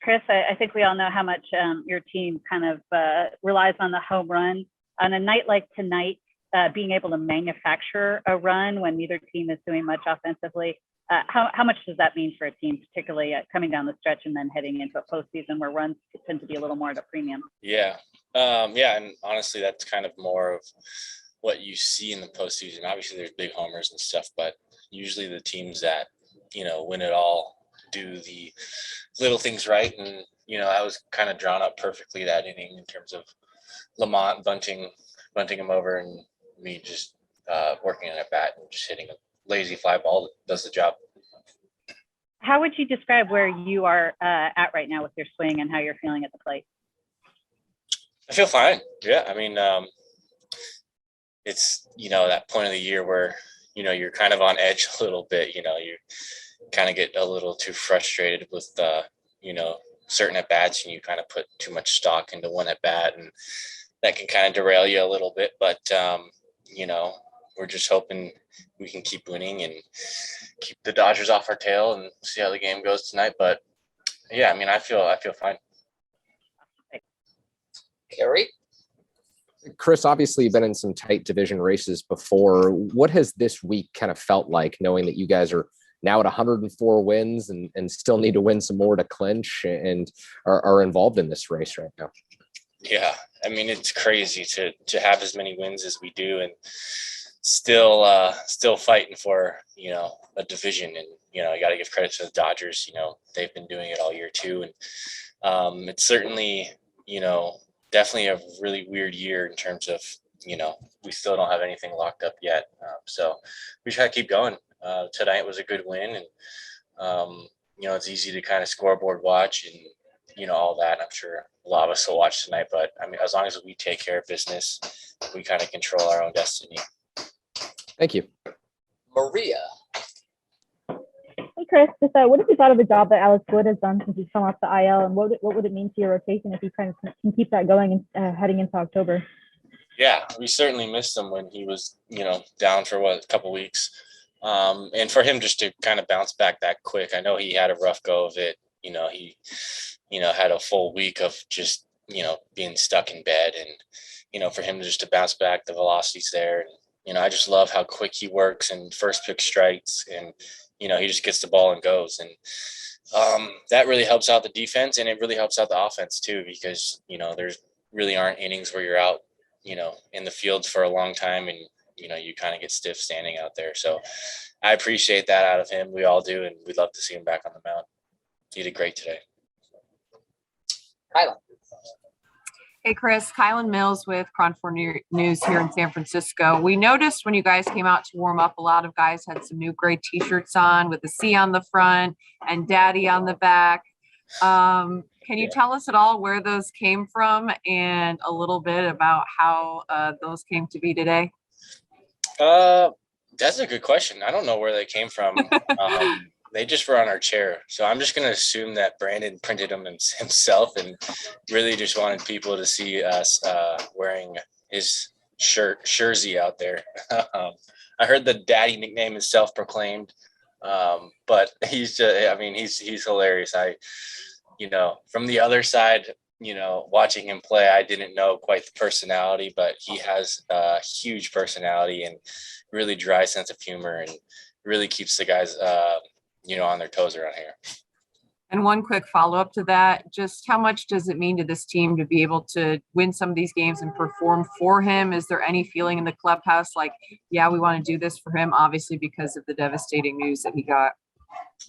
Kris, I think we all know how much your team kind of relies on the home run. On a night like tonight, being able to manufacture a run when neither team is doing much offensively, how much does that mean for a team, particularly coming down the stretch and then heading into a postseason where runs tend to be a little more at a premium? Yeah. And honestly, that's kind of more of what you see in the postseason. Obviously, there's big homers and stuff, but usually the teams that, win it all do the little things right. And, I was kind of drawn up perfectly that inning in terms of Lamont bunting him over and me just working on at bat and just hitting a lazy fly ball that does the job. How would you describe where you are at right now with your swing and how you're feeling at the plate? I feel fine. Yeah. I mean, it's, that point of the year where, you're kind of on edge a little bit, you kind of get a little too frustrated with, certain at bats, and you kind of put too much stock into one at bat, and that can kind of derail you a little bit. But, we're just hoping we can keep winning and keep the Dodgers off our tail and see how the game goes tonight. But yeah, I mean, I feel fine. Carrie? Kris, obviously you've been in some tight division races before. What has this week kind of felt like, knowing that you guys are now at 104 wins and still need to win some more to clinch and are involved in this race right now? Yeah. I mean, it's crazy to have as many wins as we do and still fighting for, a division. And, you got to give credit to the Dodgers. They've been doing it all year too. And it's certainly, definitely a really weird year in terms of, we still don't have anything locked up yet. So we try to keep going. Tonight was a good win, and it's easy to kind of scoreboard watch and all that. I'm sure a lot of us will watch tonight, but I mean, as long as we take care of business, we kind of control our own destiny. Thank you. Maria. Hey Kris, just what have you thought of the job that Alex Wood has done since he's come off the IL, and what would it mean to your rotation if you kind of can keep that going and heading into October? Yeah, we certainly missed him when he was, down for a couple weeks. And for him just to kind of bounce back that quick, I know he had a rough go of it. He, had a full week of just, being stuck in bed, and, for him just to bounce back, the velocity's there. And, I just love how quick he works and first pick strikes, and, he just gets the ball and goes. And that really helps out the defense, and it really helps out the offense too, because, there's really aren't innings where you're out, in the field for a long time, and, you kind of get stiff standing out there. So I appreciate that out of him. We all do. And we'd love to see him back on the mound. He did great today. Kylan. Hey, Kris, Kylan Mills with Chronicle News here in San Francisco. We noticed when you guys came out to warm up, a lot of guys had some new gray t-shirts on with the C on the front and Daddy on the back. Can you tell us at all where those came from and a little bit about how those came to be today? That's a good question. I don't know where they came from. They just were on our chair. So I'm just going to assume that Brandon printed them himself and really just wanted people to see us wearing his jersey out there. I heard the Daddy nickname is self-proclaimed, but he's hilarious. From the other side, watching him play, I didn't know quite the personality, but he has a huge personality and really dry sense of humor, and really keeps the guys, on their toes around here. And one quick follow-up to that, just how much does it mean to this team to be able to win some of these games and perform for him? Is there any feeling in the clubhouse like, yeah, we want to do this for him, obviously because of the devastating news that he got?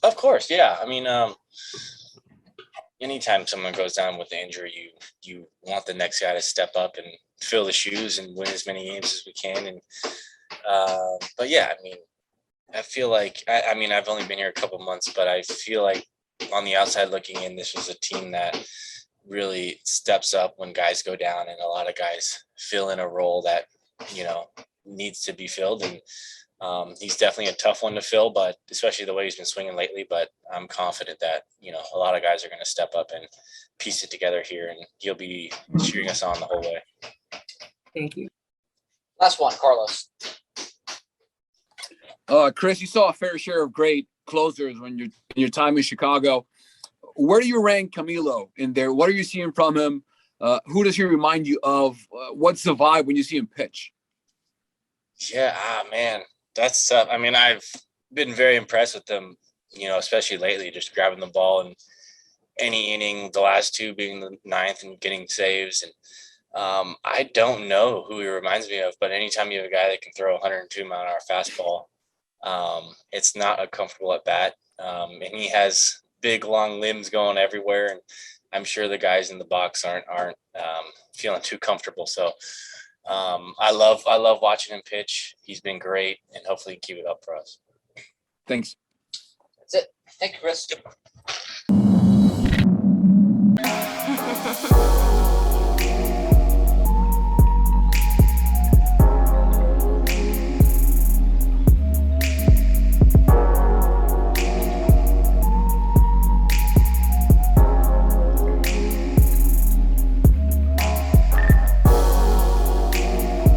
Of course, yeah. I mean, anytime someone goes down with an injury, you want the next guy to step up and fill the shoes and win as many games as we can. And but yeah, I mean, I feel like I've only been here a couple months, but I feel like on the outside looking in, this was a team that really steps up when guys go down, and a lot of guys fill in a role that needs to be filled. And he's definitely a tough one to fill, but especially the way he's been swinging lately. But I'm confident that, a lot of guys are going to step up and piece it together here, and he'll be cheering us on the whole way. Thank you. Last one, Carlos. Kris, you saw a fair share of great closers when your time in Chicago. Where do you rank Camilo in there? What are you seeing from him? Who does he remind you of? What's the vibe when you see him pitch? Yeah, man, that's tough. I mean, I've been very impressed with them, especially lately, just grabbing the ball in any inning, the last two being the ninth and getting saves. And I don't know who he reminds me of, but anytime you have a guy that can throw 102-mile-an-hour fastball, it's not a comfortable at bat. And he has big, long limbs going everywhere. And I'm sure the guys in the box aren't feeling too comfortable. So I love watching him pitch. He's been great, and hopefully keep it up for us. Thanks. That's it. Thank you, Chris.